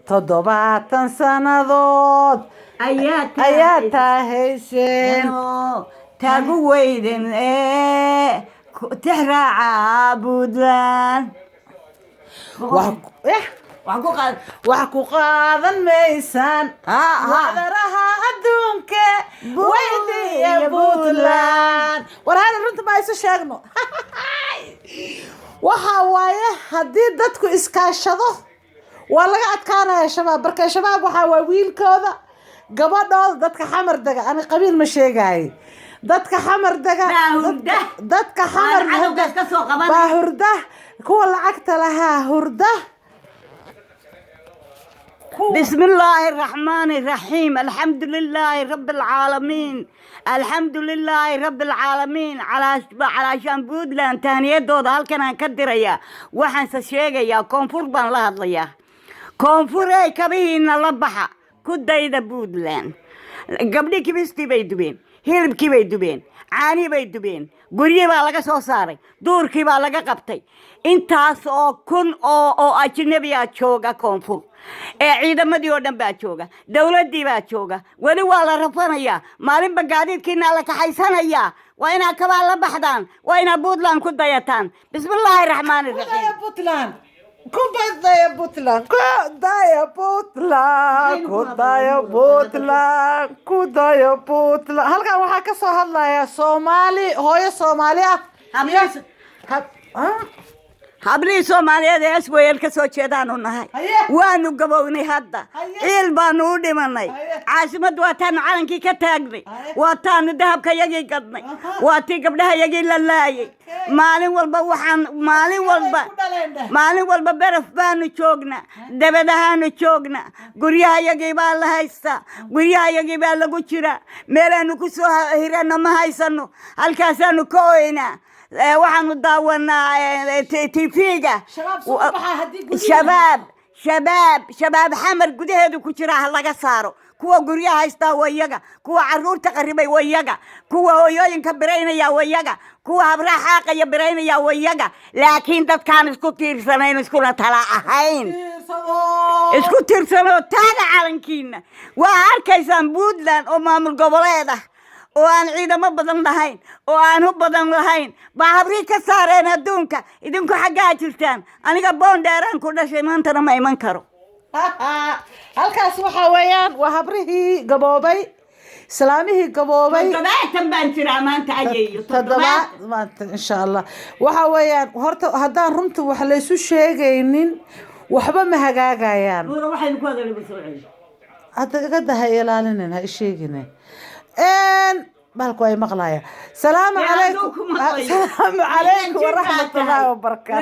toddobaatan sannadood ayaa taahayseen taagu weyden tixraaca Puntland wax ku qaadan maysaan wadaraha adduunka weydiiya Puntland war hada runta ma isu sheegno waxa waaye haddii dadku iskaashado waa laga adkaanaya shabaab marka shabaab waxa waa wiilkooda gabadhooda dadka xamar daga ani qabiil ma sheegay dadka xamar daga dadka xamar baa hurda kuwa lacagta lahaa hurda بسم الله الرحمن الرحيم الحمد لله رب العالمين الحمد لله رب العالمين علشان Puntland taaniyadooda halkan aan ka diraya waxaan sheegayaa koonfur baan la hadlayaa koonfur ay kabihiina la baxa ku dayda Puntland gabdhi kibistii bay dubeen hilibkii bay dubeen caani bay dubeen guryo baa laga soo saaray duurkii baa laga qabtay intaas oo kun oo ajnabi ah jooga koonfur ciidamadii oo dhan baa jooga dawladii baa jooga wali waa la rafanayaa maalinba gaadiidkiina la kaxaysanayaa waa inaa kabaa la baxdaan waa inaa Puntland ku dayataan bismillaahi raxmaani raxiim Puntland kudaya Puntland kudaya Puntland kudaya Puntland kudaya Puntland halkan waxaa ka soo hadlaya Soomaali hooyo Soomaali ah habli Soomaaliyeed ee isweyl ka soo jeedaan u nahay waanu gabownay hadda ciil baanu u dhimanay caasimad waa taan calankii ka taagnay waa taan dahabka yagii gadnay waa tii gabdhaha yagii la laayay maalin walba baraf baanu joognaa dabadahaanu joognaa guryaha yagii baa la haystaa guryaha yagii baa lagu jiraa meelaanu ku soo hirano ma haysano halkaasaanu ka oynaa waxaanu daawanaa TV-ga shabaab xamar gudaheedu ku jira laga saaro kuwa guryaha haystaa wayaga kuwa caruurta qaribay wayaga kuwa hooyooyinka biraynaya wayaga kuwa habraha xaaqaya biraynaya wayaga laakiin dadkaan isku tiirsanayn iskuna tala ahayn isku tiirsanoo taaga calankiina waa arkaysaan Puntland oo maamul goboleed ah oo aan ciidamo badan lahayn oo aan u badan lahayn baa habri ka saareen adduunka idinku xaggaa jirtaan aniga boondeeraan ku dhashay maantana ma iman karo halkaas waxa weeyaan waa habrihii gaboobay islaamihii gaboobay toddobaatan baan jiraa maanta ayeeyo maanta insha Allah waxa weeyaan horta haddaan runta wax la isu sheegaynin waxba ma hagaagayaan waxaynu ku hadalay soo celi hadda ka ilaalinin ha sheegina بالكو أي مغلايا السلام عليكم ورحمة الله وبركاته.